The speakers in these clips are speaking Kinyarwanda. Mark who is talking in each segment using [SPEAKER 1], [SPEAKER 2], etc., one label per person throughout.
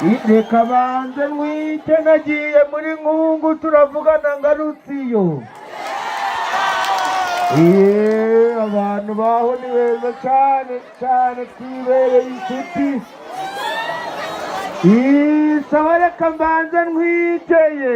[SPEAKER 1] reka banze mwite nagiye muri nkungu turavugana ngarutsiyo. Abantu baho ni beza cyane cyane twibereye inshuti. Saba reka mbanze ntwiteye.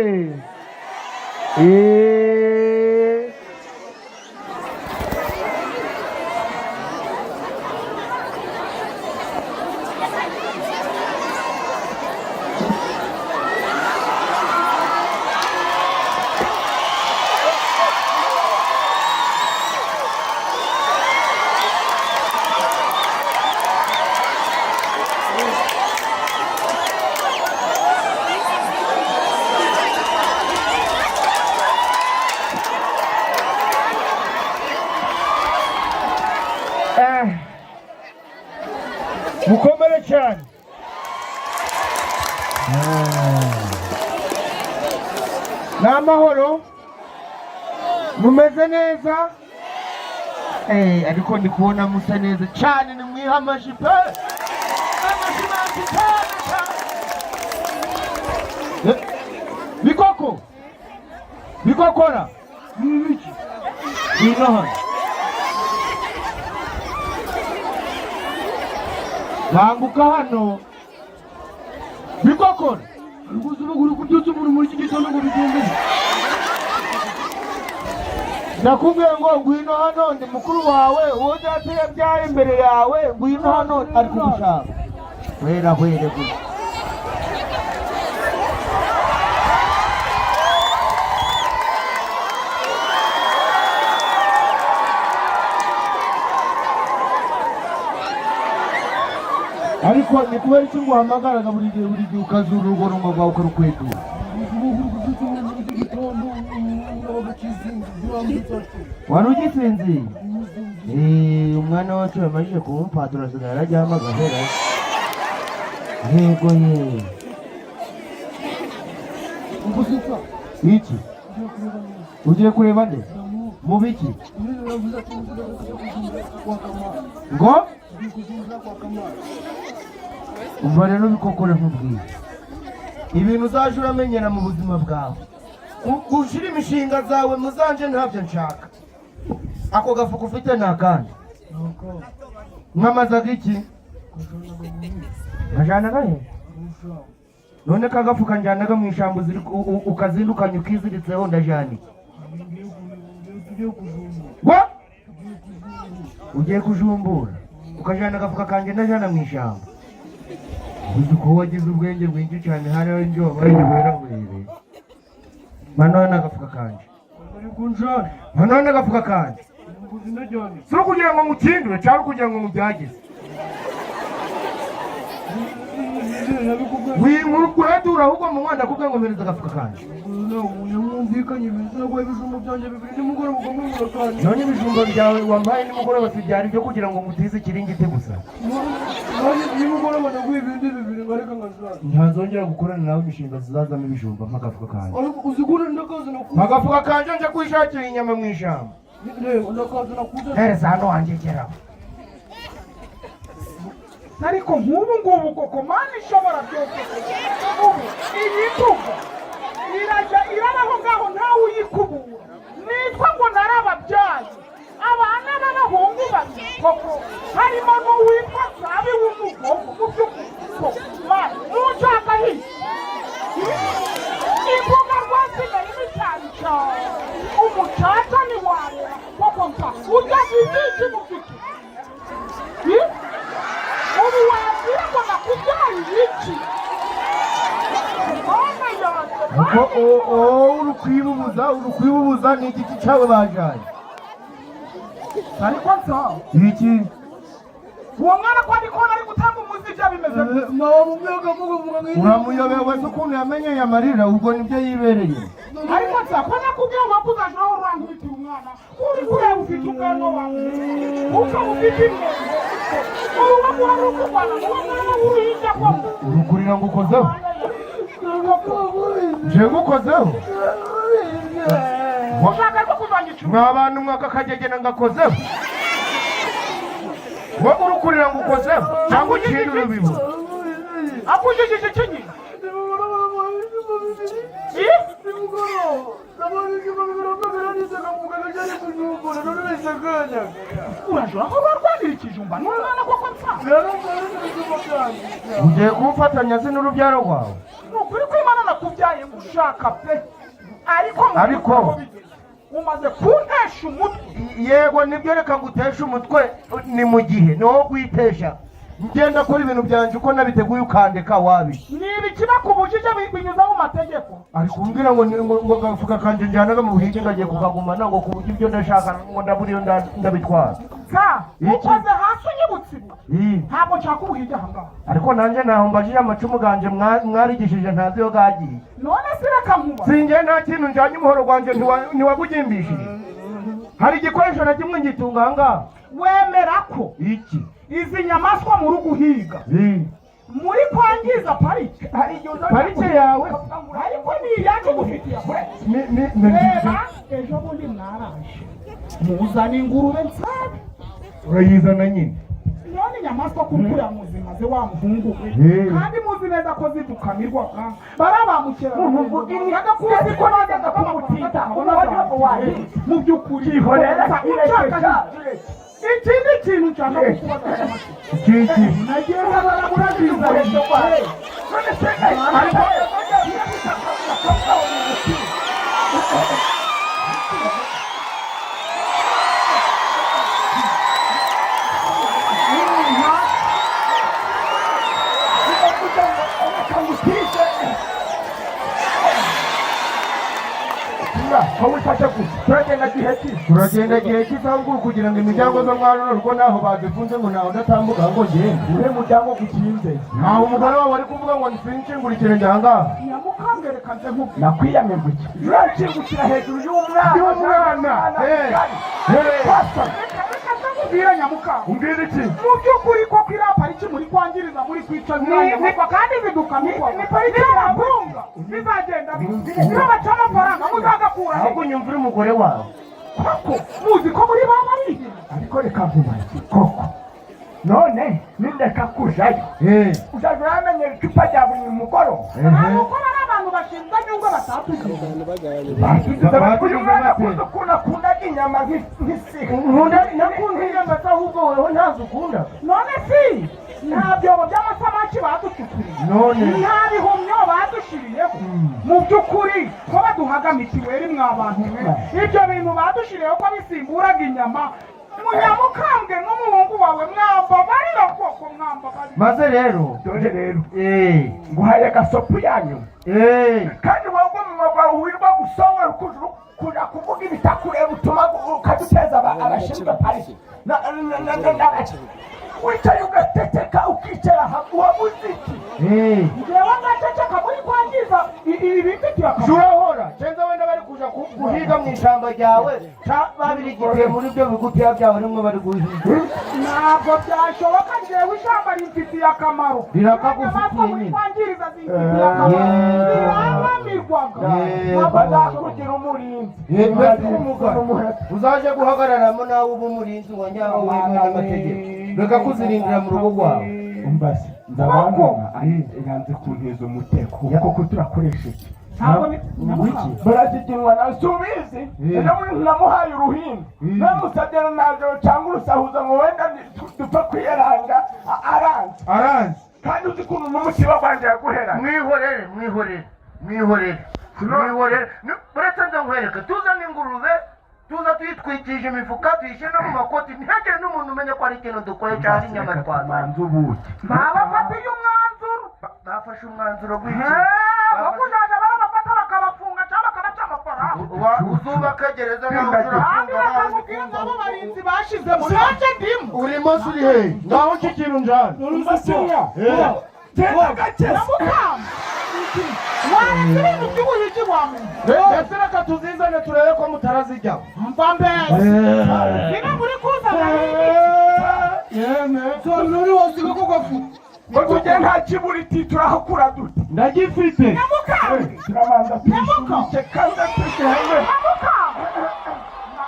[SPEAKER 1] Mukomere cyane. Namahoro mumeze neza. Ariko ndi kubona musa neza cyane, ni mwihamaje pe. Bikoko bikokora nibiki ino banguka hano bikokora uri kubyutsa umuntu muri iki gitondo ngo bigende. Nakubwiye ngo ngwino hano, ndi mukuru wawe, uwo data yabyaye imbere yawe, ngwino hano ari kugushaka. Wera gusa. Ariko ni kubera iki nguhamagaraga buri gihe ukazura urugorombo rwawe ukarukwedura? Wari ugisinzi? Umwana wacu yamajije kumupatura asigaye arajyamo agahera. Yego ye. Iki? Ugiye kureba nde? Mu biki? Ngo? Umva rero bikokore nkubwiye. Ibintu uzaje uramenyera mu buzima bwawe. Ushira imishinga zawe muzanje ntabyo nshaka. Ako gafuka ufite nakandi. Mwamazaga iki? Najana gahe? None kagafuka njanaga mu ishambo ziri ukazindukanya ukiziritseho ndajani. Wa? Ugiye kujumbura. Ukajana agafuka kanje ndajana mu ishambo. Uzi ko wagize ubwenge bwinshi cyane, hariho njyo bayibera were. Manone agafuka kanje. Manone agafuka kanje. Sura kugira ngo mukindure cyangwa kugira ngo mubyagize. Wimuradura ahubwo mu Rwanda kubwe ngo mpereza agafuka kanje. None ibijumba byawe wambaye nimugoroba sibyari byo kugira ngo mutize ikiringite gusa. Ntazongera gukorana nawe imishinga zizazamo ibijumba nk'agafuka kanje. Agafuka kanje nje kwishakira inyama mu ishyamba. Hereza hano wanjye geraho.
[SPEAKER 2] Ariko nk'ubu ngubu koko Mana ishobora byose. Iyi tuva irajya irabaho ngaho ntawe uyikubura. Nitwa ngo narababyaye. Abana b'abahungu babiri koko harimo n'uwitwa Sabi w'umugongo mu by'ukuri. Mana ntushaka hirya. Imbuga rwose nari cyane cyane. Umucaca ni warera koko nta ujya ibiki mufite. Ubu wabwira ngo nakubyaye iki?
[SPEAKER 1] Urukwibubuza ni igiti cyawe bajaye.
[SPEAKER 2] Ariko nsa
[SPEAKER 1] Iki?
[SPEAKER 2] uwo mwana ko ndikona ari gutanga umuziki bimeze
[SPEAKER 1] uramuyobewe se ukuntu yamenye amarira, ubwo nibyo yibereye.
[SPEAKER 2] ariko nsa ko nakubwira ngo kuzajyaho urangwitira umwana uri kureba ufite ubwanwa wawe ukaba ufite imyenda uruwa guhari ukubana uwo mwana w'uruhinja koko
[SPEAKER 1] Urukurira ngo ukozeho? Je ngukozeho?
[SPEAKER 2] ushaka ko kuzanyica
[SPEAKER 1] Mwabantu mwaka kagegena ngakozeho? Wowe urukurira ngo ukozeho cyangwa ukindi urubibu?
[SPEAKER 2] akujijije iki nyine urajura aho barwanira ikijumba n'umwana koko mpfa
[SPEAKER 1] ugiye kumfatanya se n'urubyaro rwawe
[SPEAKER 2] ni ukuri ko Imana nakubyaye gushaka pe ariko umaze kuntesha umutwe
[SPEAKER 1] yego nibyo reka nguteshe umutwe ni mu gihe ni wowe kwitesha ngenda kora ibintu byanjye uko nabiteguye ukandeka wabi
[SPEAKER 2] niba ikibakubujije binyuza mu mategeko
[SPEAKER 1] ari kumbwira ngo gafuka kanje njyanaga mu buhigi ngagiye kukagumana ngo ku buryo ibyo ndashaka ngo ndaburiyo ndabitwara
[SPEAKER 2] ukoze hasi unyibutse ibi ntabwo nshaka ubuhigi aha ngaha
[SPEAKER 1] ariko nanjye naho mbajije amacumu ganje mwarigishije ntazi yo gagiye
[SPEAKER 2] none se reka nkuba
[SPEAKER 1] sinjye nta kintu njyanye umuhoro gwanjye ntiwagugimbishije hari igikoresho na kimwe ngitunga aha ngaha
[SPEAKER 2] wemera ko
[SPEAKER 1] iki
[SPEAKER 2] izi nyamaswa muri guhiga muri kwangiza parike yawe ariko ni iyacu gufitiye reba ejo bundi mwaraje muzana ingurube nsabe
[SPEAKER 1] urayizana nyine
[SPEAKER 2] none inyamaswa kuriya muzimaze wa muhungu kandi muzi neza ko zidukamirwaga barabamukera umuyaga kuzi ko nazaga kumutita mu by'ukuri ikindi kintu nshaka kukubaza
[SPEAKER 1] iki
[SPEAKER 2] nagiye baraburagiza ejo kwawe none se ariko
[SPEAKER 1] turagenda gihe cy'isabukuru kugira ngo imiryango zo mwarura rugo naho bazifunze ngo naho ndatambuka ngo ngende
[SPEAKER 2] ure muryango gukinze
[SPEAKER 1] ntaho umugore wawe ari kuvuga ngo nsinshingurikire njye aha ngaha
[SPEAKER 2] nyamukambere kanze nk'uko
[SPEAKER 1] nakwiyamye guki
[SPEAKER 2] urashingukira hejuru y'umwana ubwira nyamukamba
[SPEAKER 1] umbwira iki
[SPEAKER 2] mu by'ukuri koko iriya pariki muri kwangiriza muri kwica nyamaswa kandi zidukamirwa ni pariki y'abahunga bizagenda niba baca amafaranga muzagakura
[SPEAKER 1] ahubwo nyumvire umugore wawe
[SPEAKER 2] koko muzi ko muri ba mariye
[SPEAKER 1] ariko reka nkubaze koko
[SPEAKER 3] none nindeka kujayo uzaza uramenyera icupa rya buri mugoroba
[SPEAKER 2] nuko bari abantu bashinzwe nyungu
[SPEAKER 3] batugize bakuri umwana kuza ukunda akundaga inyama nk'isiga
[SPEAKER 1] nakunda inyama se ahubwo weho ntazo ukunda
[SPEAKER 2] none si nta byobo by'amasamaki baducukuriye
[SPEAKER 1] none
[SPEAKER 2] nta bihumyo badushiriyeho mu by'ukuri ko baduhaga mitiweli mwa bantu mwe ibyo bintu badushiriyeho ko bisimburaga inyama munyamukambwe n'umuhungu wawe mwambabarira koko mwambabarira
[SPEAKER 1] maze rero
[SPEAKER 3] dore rero nguhaye agasopu yanyu kandi wowe mu magwawe wirwa gusowera kuja kuvuga ibitakureba utuma ukaduteza abashinzwe pariki wicaye ugateteka ukicara wabuze iki
[SPEAKER 2] ngewe ngaceceka muri kwangiza ibifitiye akamaro
[SPEAKER 1] turahora cenza wenda bari kuja guhiga mu ishyamba ryawe babiri igihe muri byo bigutiya byawe rimwe bari guhiga
[SPEAKER 2] ntabwo byashoboka ngewe ishyamba rimfitiye akamaro
[SPEAKER 1] rirakagufitiye
[SPEAKER 2] muri kwangiriza zimfitiye akamaro zirahamirwaga
[SPEAKER 3] bazakugira umurinzi
[SPEAKER 1] uzaje guhagararamo nawe uba umurinzi wa nyawo wemewe n'amategeko reka kuzirindira mu rugo rwawe
[SPEAKER 3] umbase ndabona yanze kunteza umuteko kuko turakoresha iki baraziginwa na subizi namuhaye uruhindu namusabye najoro cyangwa urusahuza ngo wenda dupfa kwiyaranga aranze kandi uzi ukuntu n'umutima wanjye yaguhera
[SPEAKER 1] mwihorere uretse nza nkwereka tuzane ingurube tuza tuyitwikije imifuka tuyishyire no mu makoti ntihagire n'umuntu umenya ko ari ikintu dukore cyangwa inyama twamanza
[SPEAKER 3] ubuki
[SPEAKER 2] babafatiye umwanzuro
[SPEAKER 1] bafashe umwanzuro w'iki
[SPEAKER 2] wo kuzaza barabafata bakabafunga cyangwa bakabaca amafaranga
[SPEAKER 1] uzubaka gereza nawe
[SPEAKER 2] kandi bakamubwira ngo abo barinzi bashizemo nanjye ndimo
[SPEAKER 1] urimo suri he ngaho iki kintu njana
[SPEAKER 3] umusiriya tenda gakeza
[SPEAKER 2] waranze ibintu by'ubuhigi wamenye
[SPEAKER 1] ndetse reka tuzizane turebe ko mutarazijya
[SPEAKER 2] mva mbese niba muri kuzana
[SPEAKER 1] yeme nuri wasiga ko gafite
[SPEAKER 3] ngo tujye nta kiburiti turahakura dute
[SPEAKER 1] ndagifite
[SPEAKER 2] nyamukambwe
[SPEAKER 3] turabanza tuyishyushye kandi tuyishyushye
[SPEAKER 2] nyamukambwe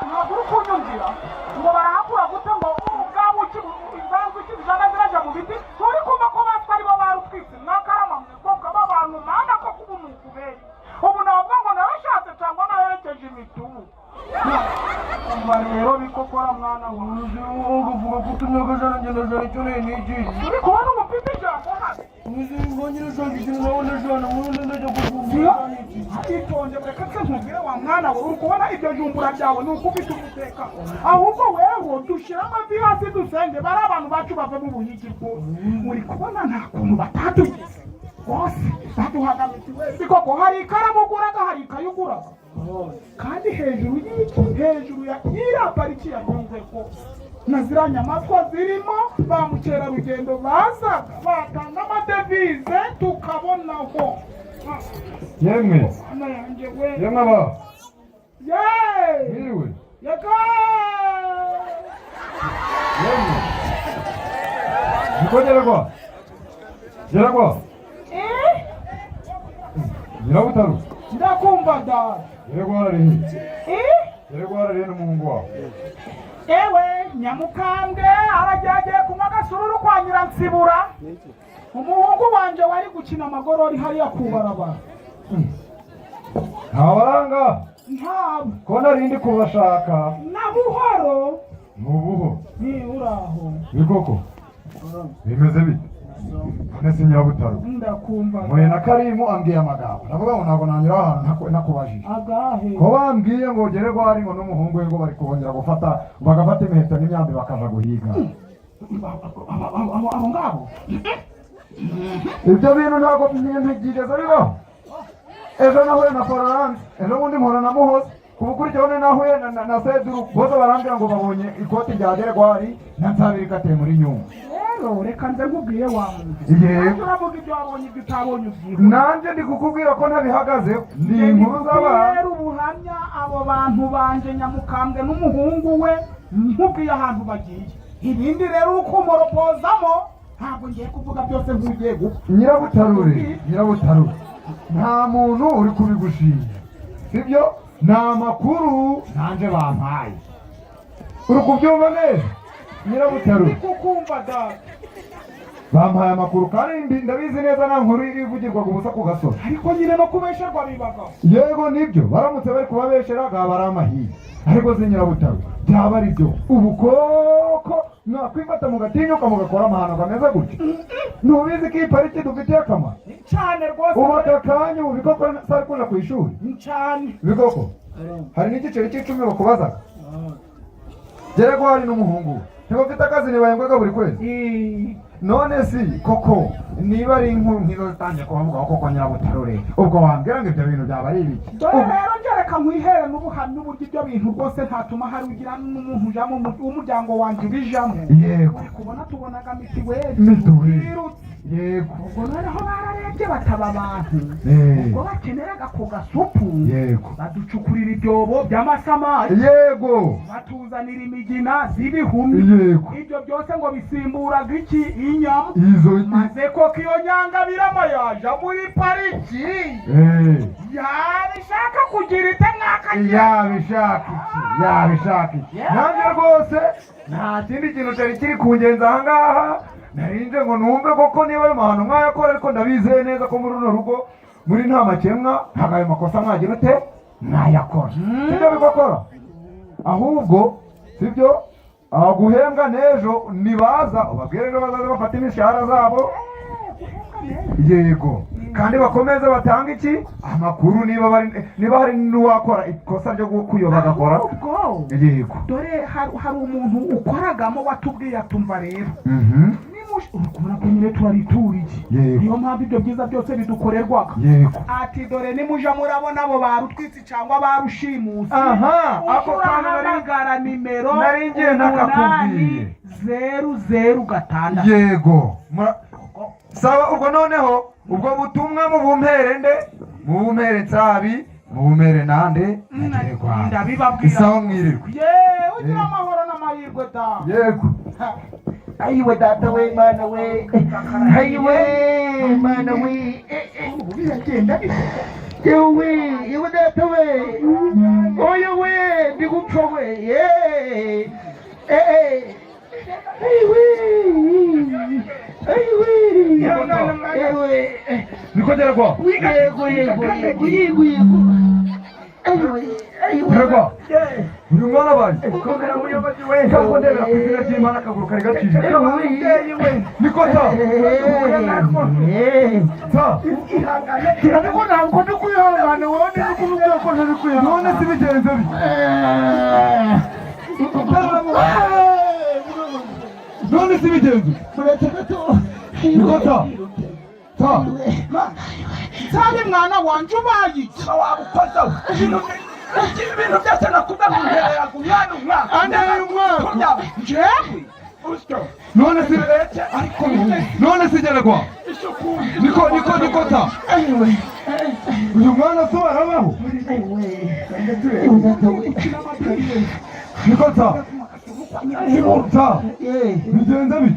[SPEAKER 2] ntabwo uri kunyumvira ngo barahakura gute ngo ubwabo inzanzu ziraja mu biti nturi kumva ko batwa aribo barutwitse mwakara
[SPEAKER 1] uvuga ko utumyaga jana ngenda jana icyo n'iki
[SPEAKER 2] uri kubona umupira ijambo hano
[SPEAKER 1] ngongera jana ikintu nabona jana murundi ndajya kuvuga
[SPEAKER 2] itonde reka se nkubwire wa mwana we uri kubona ibyo jumbura byawe ni ukubita umutekano ahubwo wewe dushyira amavi hasi dusenge bari abantu bacu bava mu buhigi bwose uri kubona nta kuntu batatugize bose baduhaga mitiweli koko hari ikaramu uguraga hari ikayi uguraga kandi hejuru y'iki hejuru ya iriya pariki yagonze ko na ziriya nyamaswa zirimo ba mukerarugendo bazaga batanga amadevize tukabonaho
[SPEAKER 3] yemwe
[SPEAKER 2] hano yanjye we
[SPEAKER 3] yemwe aba
[SPEAKER 2] yeee
[SPEAKER 3] mwiriwe
[SPEAKER 2] yega
[SPEAKER 3] yemwe niko geragwa nyirabutaru
[SPEAKER 2] ndakumva dada
[SPEAKER 3] Geragwa n'umuhungu wawe
[SPEAKER 2] ewe nyamukambwe aragiye kunywa agasururu kwa nyiransibura umuhungu wanje wari gukina amagorori hariya ku barabara
[SPEAKER 3] ntabaranga
[SPEAKER 2] ntabwo
[SPEAKER 3] ko narindi kubashaka
[SPEAKER 2] na buhoro
[SPEAKER 3] nubuho
[SPEAKER 2] ni uraho
[SPEAKER 3] bikoko bimeze bite none se nyirabutaru
[SPEAKER 2] ndakumva
[SPEAKER 3] muye na Karimu ambwiye amagambo ndavuga ngo ntabwo nanyura ahantu nakubajije
[SPEAKER 2] agahe
[SPEAKER 3] ko bambwiye ngo Geragwa ari ngo n'umuhungu we ngo bari kubongera bagafata imiheto n'imyambi bakaja guhiga
[SPEAKER 2] abo ngabo
[SPEAKER 3] ibyo bintu ntabwo ntigeze bibaho ejo nahuye na Florence ejo bundi mpora na Muhoza kubukurikirane nahuye na Seduru bose barambwira ngo babonye ikoti rya Geragwa na Nsabiri kateye muri nyuma
[SPEAKER 2] rero reka nze nkubwire wawe
[SPEAKER 3] yego
[SPEAKER 2] uravuga ibyo wabonye ibyo utabonye ubyiho
[SPEAKER 3] nanjye ndi kukubwira ko ntabihagaze ni inkuru z'abantu
[SPEAKER 2] rero ubuhamya abo bantu banje nyamukambwe n'umuhungu we nkubwiye ahantu bagiye ibindi rero ukumoropozamo ntabwo ngiye kuvuga byose nk'ugiye gupfa
[SPEAKER 3] nyirabutaru nta muntu uri kubigushinja sibyo ni amakuru nanjye bampaye uri kubyumva neza nyirabutaru
[SPEAKER 2] kukumva dada
[SPEAKER 3] bampaye amakuru kandi ndabizi neza nta nkuru irivugirwaga ubusa ku gasozi
[SPEAKER 2] ariko nyine no kubesherwa bibagaho
[SPEAKER 3] yego nibyo baramutse bari kubabeshera bwaba ari amahirwe ariko se nyirabutaru byaba ari byo ubu koko mwakwifata mugatinyuka mugakora amahano kameze gutya ntubizi ko iyi pariki dufitiye akamaro
[SPEAKER 2] cyane rwose
[SPEAKER 3] ubu aka kanya ubu bikoko sari kuja ku ishuri
[SPEAKER 2] cyane
[SPEAKER 3] bikoko hari n'igiceri cy'icumi bakubazaga Geragwa n'umuhungu ntibafite akazi ntibahembwaga buri kwezi none si koko niba ari inkuru nk'izo zitangiye kubavuga koko nyirabutaru rero ubwo wambwira ngo ibyo bintu byaba ari ibiki
[SPEAKER 2] dore rero ngereka nkwihere n'ubuhamya uburyo ibyo bintu rwose ntatuma hari ugira n'umuntu ujamo w'umuryango wanjye ubijamo
[SPEAKER 3] yego
[SPEAKER 2] kubona tubonaga mitiweli
[SPEAKER 3] yego
[SPEAKER 2] ubwo noneho bararebye bataba abantu ubwo bakeneraga ku gasupu
[SPEAKER 3] yego
[SPEAKER 2] baducukurira ibyobo by'amasamaki
[SPEAKER 3] yego
[SPEAKER 2] batuzanira imigina z'ibihumi
[SPEAKER 3] yego
[SPEAKER 2] ibyo byose ngo bisimburaga iki inyama
[SPEAKER 3] izo
[SPEAKER 2] maze koko iyo nyangabirama yaje muri pariki yabishaka kugira ite mwakagira
[SPEAKER 3] yabishaka iki nanjye rwose nta kindi kintu cyari kiri kungenza ahangaha narinze ngo numve koko niba ayo mahano mwayakora ariko ndabizeye neza ko muri runo rugo muri nta makemwa ntabwo ayo makosa mwagira ute mwayakora sibyo bigakora ahubwo sibyo guhembwa n'ejo nibaza ubabwire ejo bazaza bafata imishahara zabo yego kandi bakomeze batanga iki amakuru niba hari n'uwakora ikosa ryo kuyoba agakora yego
[SPEAKER 2] dore hari umuntu ukoragamo watubwiye atumva rero urabona ko nyine turarituriye niyo mpamvu ibyo byiza byose bidukorerwaga ati dore nimuja murabona abo barutwitsi cyangwa barushimusi
[SPEAKER 3] ako
[SPEAKER 2] urahamagara nimero
[SPEAKER 3] naringiye nakakubwiye
[SPEAKER 2] 006
[SPEAKER 3] yego sawa ubwo noneho ubwo butumwa mubumpere nde mubumpere Nsabi mubumpere nande
[SPEAKER 2] ndabibabwira
[SPEAKER 3] isaho mwirirwe
[SPEAKER 2] ugira amahoro n'amahirwe da
[SPEAKER 3] yego
[SPEAKER 1] ayiwe data we mana we ayiwe mana we biragenda yewe data we oya we ndigupfa we
[SPEAKER 3] niko Geragwa
[SPEAKER 1] yego
[SPEAKER 4] Yego. Uyu mwana banje.
[SPEAKER 3] Komera muyobozi we.
[SPEAKER 4] Kako ndebera ku izina ry'Imana akaguru kari gacije. Niko ta. Ta.
[SPEAKER 3] Ihangane.
[SPEAKER 2] ariko ntabwo ndi kwihangana wowe ndi kuvuga ko ntari kwihangana
[SPEAKER 4] None si bigenze bi. None si bigenze. Niko ta. Ta.
[SPEAKER 2] cyane mwana wanje ubaye iki
[SPEAKER 3] Wabukoza. Ibintu byose nakubwa guherera ku mwana umwaka.
[SPEAKER 2] Anteye umwaka njyewe
[SPEAKER 4] None si None si geregwa. Niko ta. Uyu mwana so arabaho. Niko ta. Ta. Bigenze bi.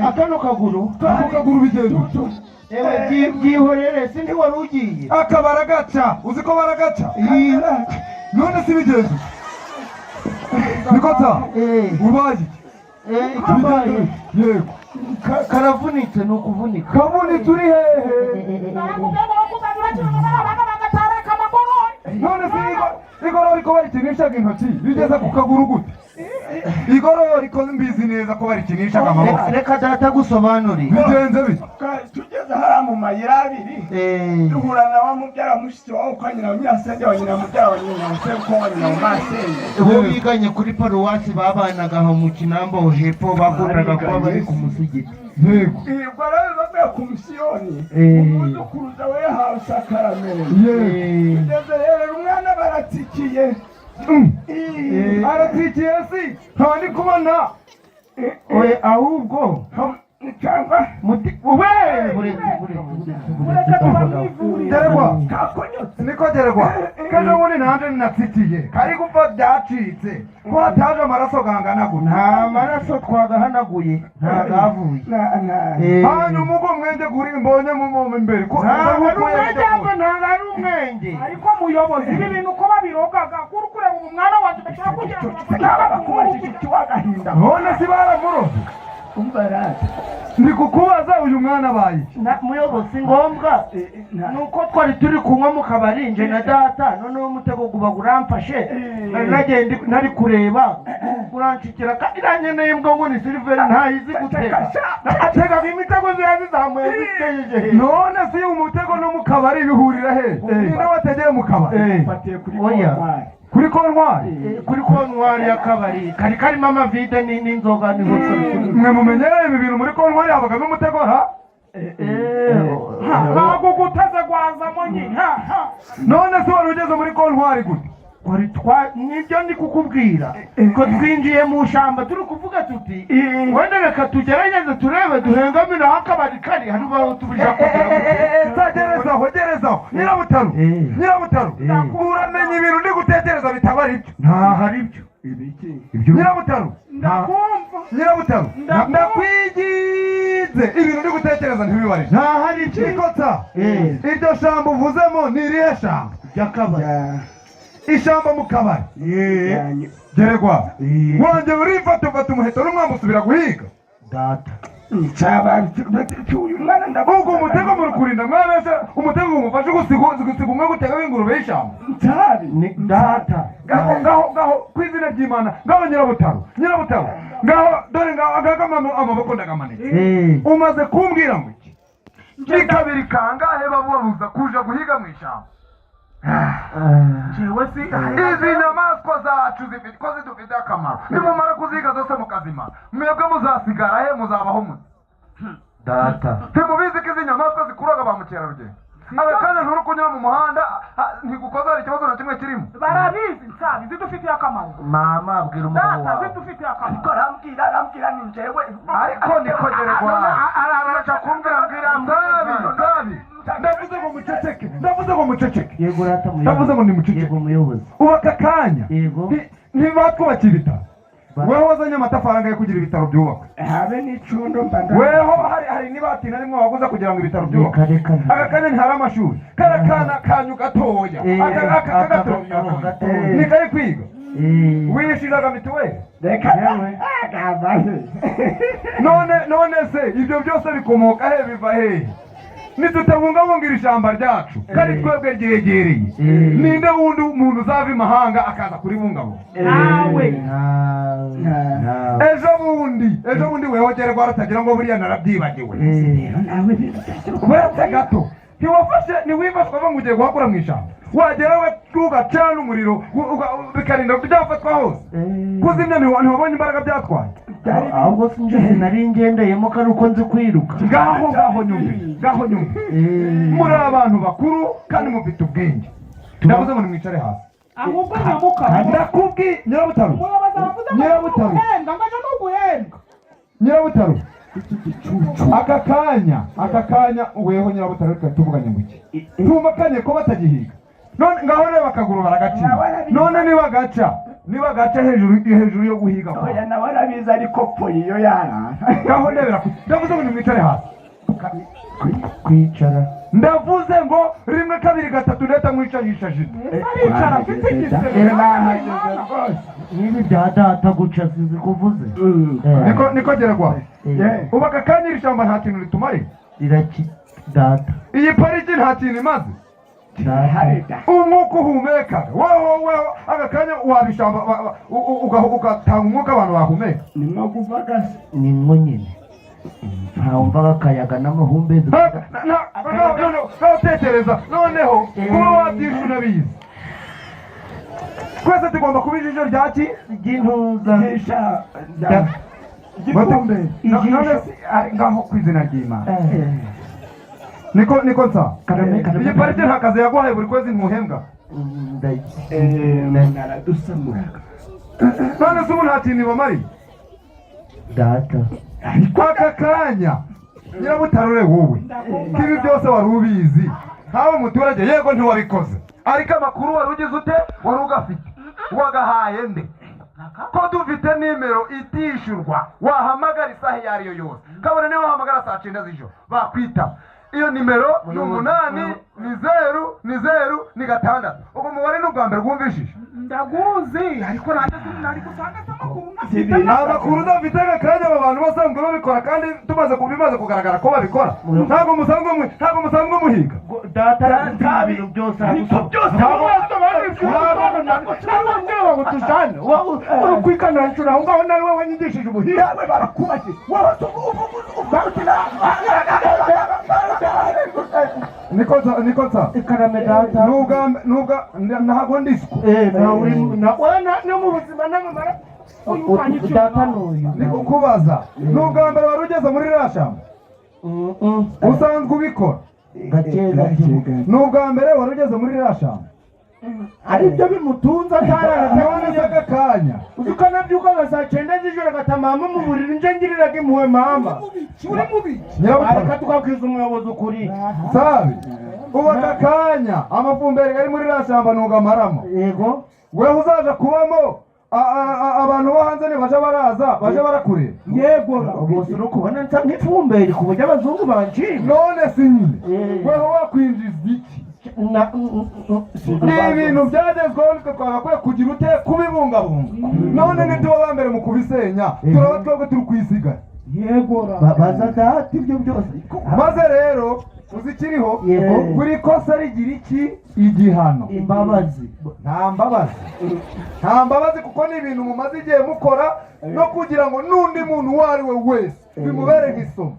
[SPEAKER 1] akano kaguru
[SPEAKER 4] Ako kaguru bigenze.
[SPEAKER 1] ewe byihorere sindi wari ugiye
[SPEAKER 4] Akabara gaca. Uzi ko baragaca. None si bigenze. Niko ta. Ubaye.
[SPEAKER 1] kabaye
[SPEAKER 4] Yego.
[SPEAKER 1] karavunitse ni ukuvunika
[SPEAKER 4] Kabuni turi hehe. None si igorora riko barikinishaga intoki bigeze ku kaguru gute? Igorora riko mbizi neza ko barikinishaga amaboko.
[SPEAKER 1] reka data gusobanurira
[SPEAKER 4] Bigenze bite?
[SPEAKER 3] tugeze hariya mu mayira abiri duhura na wa mubyara mushiki wawe kwa nyina wa nyirasenge wa nyina mubyara wa nyina wa seko wa nyina wa masenge
[SPEAKER 1] bo biganye kuri paruwasi babanaga aho mu kinambo hepfo bakundaga kuba bari ku musigiti
[SPEAKER 4] Yego.
[SPEAKER 3] ubwo rero bavuye ku misiyoni umudukuruza we yahawe sakaramento
[SPEAKER 4] Yego.
[SPEAKER 3] tugeze rero umwana baratsikiye
[SPEAKER 4] Aratikiye si. Ntandi kubona.
[SPEAKER 1] oye ahubwo
[SPEAKER 3] cyangwa
[SPEAKER 4] Geregwa.
[SPEAKER 3] kakonyotse
[SPEAKER 4] Niko geregwa. Kano ubundi nanje ninatsikiye. Kari gupfa byacitse. Ko hataje amaraso gangana gute.
[SPEAKER 1] nta maraso twagahanaguye ntagavuye
[SPEAKER 4] Hanyuma ubwo mwende kuri mbonye mu imbere. Ko
[SPEAKER 1] ntabwo ari umwenge ahubwo ntabwo ari umwenge
[SPEAKER 2] ariko muyobozi ibi bintu uko babirogaga kuri kureba ubu mwana wanjye udashobora kugira ngo
[SPEAKER 3] bakubajije iki wagahinda
[SPEAKER 4] None si baramuroze.
[SPEAKER 3] umbarate
[SPEAKER 4] Ndi kukubaza uyu mwana abaye.
[SPEAKER 1] muyobozi ngombwa nuko twari turi kunywa mu kabari nje na data noneho umutego guba guramfashe nagenda nari kureba uranshikira kandi nanyeneye mbwa ngo ni siliveri ntayizi guteka atega imitego zirazizamuye zitejeje
[SPEAKER 4] None si umutego no mu kabari bihurira he? Ninde wategeye mu kabari?
[SPEAKER 3] fatiye kuri
[SPEAKER 1] Oya.
[SPEAKER 3] kontwari
[SPEAKER 4] Kuri kontwari.
[SPEAKER 1] kuri kontwari y'akabari kari karimo amavide n'inzoga n'inzoga
[SPEAKER 4] Mwe mumenyereye ibi bintu muri kontwari habagamo umutego ha?
[SPEAKER 2] ntabwo guteze gwazamo nyine
[SPEAKER 4] None se wari ugeze muri kontwari gute?
[SPEAKER 1] nibyo ndi kukubwira ko twinjiye mu shamba turi kuvuga tuti wenda reka tugerageze turebe duhengamire aho akabari kari hariho tubija kugira
[SPEAKER 4] gerezaho Nyirabutaro uramenye ibintu ndi gutekereza bitaba ari byo
[SPEAKER 1] ntaho ari byo
[SPEAKER 4] Nyirabutaro
[SPEAKER 2] ndakumva
[SPEAKER 4] Nyirabutaro ndakwigize ibintu ndi gutekereza ntibibare
[SPEAKER 1] ntaho ari byo
[SPEAKER 4] Ikota iryo shamba uvuzemo ni irihe shamba?
[SPEAKER 1] ry'akabari
[SPEAKER 4] Ishamba mu kabari Geregwa wanjye urifata umuheto n'umwambi usubira guhiga
[SPEAKER 1] data
[SPEAKER 3] uyu mwana
[SPEAKER 4] ubwo umutego muri kurinda mwana se umutego umufashe gusiga umwe gutega w'ingurube y'ishyamba
[SPEAKER 3] ntari
[SPEAKER 1] ni data
[SPEAKER 4] ngaho ku izina ry'Imana ngaho Nyirabutaro ngaho dore ngaho agakamano amaboko ndagamanitse umaze kumbwira ngo iki ni kabiri kangahe babubabuza kuja guhiga mu ishyamba
[SPEAKER 3] jewe si
[SPEAKER 4] izi nyamaswa zacu zifite ko zidufite akamaro nimumara kuziga zose mukazimara mwebwe muzasigara he muzabaho muze
[SPEAKER 1] data
[SPEAKER 4] ntimubizi ko izi nyamaswa zikuraga ba mukerarugendo abakanya nturi kunyura mu muhanda ntigukoza hari ikibazo na kimwe kirimo
[SPEAKER 2] barabizi nsabi zidufitiye akamaro
[SPEAKER 1] mama abwira umugabo
[SPEAKER 2] data
[SPEAKER 1] wawe
[SPEAKER 2] zidufitiye akamaro
[SPEAKER 3] ariko arambwira ni njyewe
[SPEAKER 4] ariko niko geregwa araca kumbwira mbwira mbabi ndavuze ngo muceceke
[SPEAKER 1] yego rata muyobozi
[SPEAKER 4] ndavuze ngo nimuceceke
[SPEAKER 1] yego muyobozi
[SPEAKER 4] ubu aka kanya
[SPEAKER 1] yego
[SPEAKER 4] ntibatwubakiye ibitaro weho wazanye amatafari angahe kugira ibitaro byubakwe
[SPEAKER 3] habe n'icundo mbanda
[SPEAKER 4] weho hari n'ibati na rimwe waguze kugira ngo ibitaro byubakwe
[SPEAKER 1] reka
[SPEAKER 4] aka kanya ntihari amashuri karakana kanyu gatoya aka gatoya ni kari kwiga wiyishiraga mituweli
[SPEAKER 3] reka
[SPEAKER 4] none se ibyo byose bikomoka he biva hehe nitutabungabunga iri shyamba ryacu kandi twebwe ryegereye ninde wundi umuntu uzava imahanga akaza kuribungabunga
[SPEAKER 2] nawe
[SPEAKER 4] ejo bundi wehogere rwaratangira ngo buriya narabyibagiwe uretse gato ntiwifashwa ngo ugiye guhakura mu ishyamba wagera ugacana umuriro bikarinda byafatwa hose kuzimya ntiwabonye imbaraga byatwaye
[SPEAKER 1] ahubwo sinjye sinari ngendeyemo kandi uko nzi kwiruka
[SPEAKER 4] ngaho nyumve muri abantu bakuru kandi mufite ubwenge ndavuze ngo nimwicare hasi
[SPEAKER 2] ahubwo nyamuka
[SPEAKER 4] ndakubwiye nyirabutaro aka kanya weho nyirabutaro reka tuvuganye ngo iki ntumakanye ko batagihiga none ngaho reba akaguru baragaciye none niba gaca hejuru yo guhiga
[SPEAKER 3] oya nawe arabizi ariko po iyo yara
[SPEAKER 4] ngaho ndebera ndavuze ngo nimwicare hasi
[SPEAKER 1] kwicara
[SPEAKER 4] ndavuze ngo 1 2 3 ndeta mwicarisha jita
[SPEAKER 2] aricara mfite igisebe
[SPEAKER 1] nibi bya data guca sizi kuvuze
[SPEAKER 4] niko geragwa uba akakanya iri shyamba nta kintu ritumare
[SPEAKER 1] riraki data
[SPEAKER 4] iyi pariki nta kintu imaze umwuka uhumeka wowe agakanya wabishamba ugatanga umwuka abantu bahumeka
[SPEAKER 3] nimwo kuvaga
[SPEAKER 1] nimwo nyine ntawumvaga akayaga n'amahumbezi
[SPEAKER 4] ntatekereza noneho kuba wabyisha unabizi twese tugomba kuba ijisho ryaki
[SPEAKER 1] ry'intuza
[SPEAKER 4] gitumbe ngaho ku izina ry'Imana niko nsa iyi parike nta kazi yaguhaye buri kwezi ntuhembwa
[SPEAKER 3] naradusamuraga
[SPEAKER 4] none se ubu nta kintu ibamariye
[SPEAKER 1] data
[SPEAKER 4] aka kanya nyirabutarure wowe ibi byose wari ubizi ntawe muturage yego ntiwabikoze ariko amakuru wari ugize ute wari ugafite wagahaye nde ko dufite nimero itishyurwa wahamagara isaha iyo ari yo yose kabone niba wahamagara saa 9 z'ijoro bakwita iyo nimero ni 8 ni 0 ni 0 ni 6 ubwo mubare ni ubwa mbere rwumvishije
[SPEAKER 2] ndaguzi ariko nari gusanga amakuru
[SPEAKER 4] amakuru udafite akanya aba bantu basanzwe babikora kandi bimaze kugaragara ko babikora ntabwo musanzwe muhiga
[SPEAKER 1] data ibintu byose
[SPEAKER 4] urukwikanira nshuro aho ngaho nawe wanyigishije ubuhinga niko nsa
[SPEAKER 1] ikarame data
[SPEAKER 4] ntabwo ndisiko
[SPEAKER 2] no mu buzima n'amamara
[SPEAKER 1] data n'uyu
[SPEAKER 4] nikukubaza ni ubwa mbere wari ugeze muri ririya shyamba usanzwe ubikora
[SPEAKER 1] gake
[SPEAKER 4] ni ubwa mbere wari ugeze muri ririya shyamba
[SPEAKER 2] ari byo bimutunze
[SPEAKER 4] none se akakanya
[SPEAKER 2] ukanabyuka nka saa 9 z'ijoro agatamama mu buriri nje ngiriraga impuhwe mama uri mubi areka tukabwiza umuyobozi ukuri
[SPEAKER 4] sabi ubu aka kanya amafumberi ari muri ririya shyamba ntugamaramo
[SPEAKER 1] yego
[SPEAKER 4] wewe uzaja kubamo abantu bo hanze baje barakureba
[SPEAKER 2] yego
[SPEAKER 1] bose uri kubona nsa nk'ifumberi ku buryo abazungu banshima
[SPEAKER 4] none si nyine wewe wakwinjiza iki ni ibintu byagezweho nitwe twagakwiye kugira ute kubibungabunga none ntituba ba mbere mu kubisenya turaba twebwe turi kwisigara
[SPEAKER 1] yego baza data ibyo byose
[SPEAKER 4] maze rero uzikiriho buri kosa rigira iki igihano
[SPEAKER 1] imbabazi
[SPEAKER 4] nta mbabazi kuko ni ibintu mumaze igihe mukora no kugira ngo n'undi muntu uwo ari we wese bimubere nk'isomo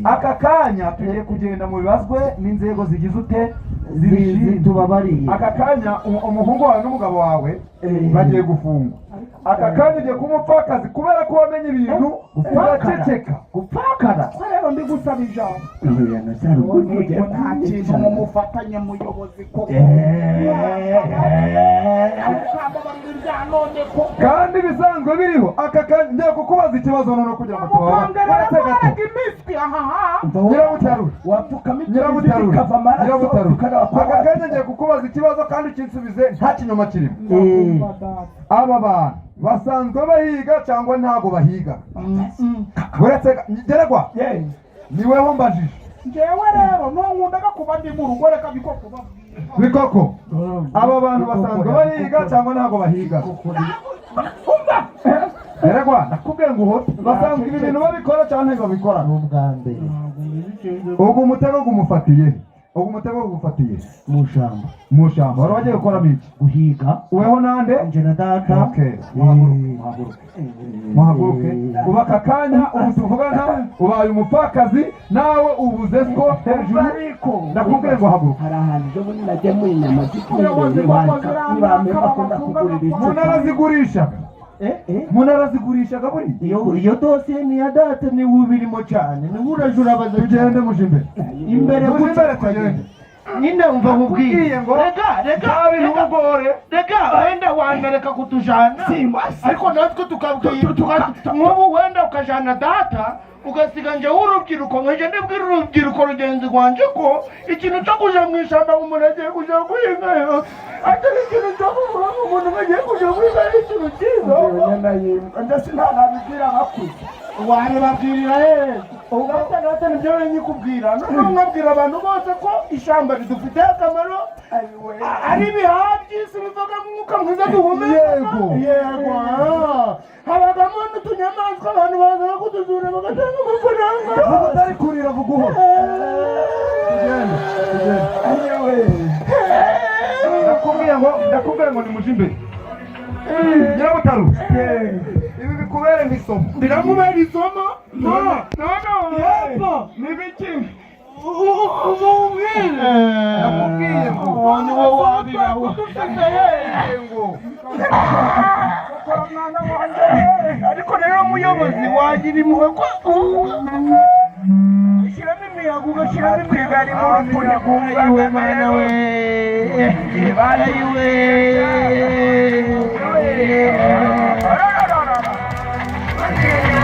[SPEAKER 4] aka kanya tugiye kugenda mu bibazwe n'inzego zigize ute
[SPEAKER 1] zitubabariye
[SPEAKER 4] aka kanya umuhungu wawe n'umugabo wawe bagiye gufungwa aka kanya ugiye kuba umupfakazi kubera ko wamenye ibintu uraceceka
[SPEAKER 2] gupfakara rero ndi gusaba ijambo nta kintu mumufatanye muyobozi koko
[SPEAKER 4] kandi bisanzwe biriho aka kanya ngiye kukubaza ikibazo none kugira ngo aka kanya ngiye kukubaza ikibazo kandi ukinsubize nta kinyoma kirimo aba bantu basanzwe bahiga cyangwa ntago bahiga uretse geregwa niweho mbajije
[SPEAKER 2] ngewe rero ntunkundaga kuba ndi mu rugo reka
[SPEAKER 4] bikoko aba bantu basanzwe bahiga cyangwa ntago bahiga geregwa nakubwiye ngo uhote basanzwe ibi bintu babikora cyangwa ntibabikora
[SPEAKER 1] n'ubwa mbere
[SPEAKER 4] ubwo umutego gumufatiye ubwo umutego gufatiye
[SPEAKER 1] mushamba
[SPEAKER 4] mushamba wari wagiye gukora biki
[SPEAKER 1] guhiga
[SPEAKER 4] weho nande
[SPEAKER 1] nje na data
[SPEAKER 4] okay muhaguruke uba aka kanya ubu tuvugana ubaye umupfakazi nawe ubuze ko hejuru ndakubwire ngo haguruka
[SPEAKER 5] hari ahantu ejo bundi nagiye muri inyama z'ikirere bakunda kugurira icyo
[SPEAKER 4] munarazigurisha munarazigurishaga buri
[SPEAKER 1] iyo dosiye ni ya data niwe ubirimo cyane niwe uraje urabaza
[SPEAKER 4] tugende muje imbere
[SPEAKER 1] imbere
[SPEAKER 4] tugende
[SPEAKER 1] nyine umva nkubwiye
[SPEAKER 4] ngo
[SPEAKER 1] reka wenda wanareka kutujana ariko natwe tukabwira nk'ubu wenda ukajana data ugasiga nje w'urubyiruko nkaje ndibwira urubyiruko rugenzi rwanje ko ikintu cyo kuja mu ishyamba umuntu agiye kuja guhingayo atari ikintu cyo kuvuga ngo umuntu agiye kuja guhinga ari ikintu cyiza
[SPEAKER 3] ndetse ntanabibwira abakuze
[SPEAKER 1] waribabwirira hehe ugahita natwe nibyo nyikubwira noneho nkabwira abantu bose ko ishyamba ridufitiye akamaro ari ibihaha by'isi bivaga umwuka mwiza duhumeka yego habagamo n'utunyamaswa abantu bazaga kuduzura bagatanga amafaranga
[SPEAKER 4] utari kurira vuguho ndakubwira ngo nimuje imbere nyirabutaru ibi bikubere nk'isomo
[SPEAKER 1] biramubera isomo
[SPEAKER 3] yepfo n'ibiki
[SPEAKER 4] nakubwiye ngo
[SPEAKER 1] ni wowe wabiraho ariko rero muyobozi wagira impuhwe ko ushyiramo imiyaga ugashyiramo imigari mu rufuniko iwe mana we barayiwe
[SPEAKER 3] Thank you.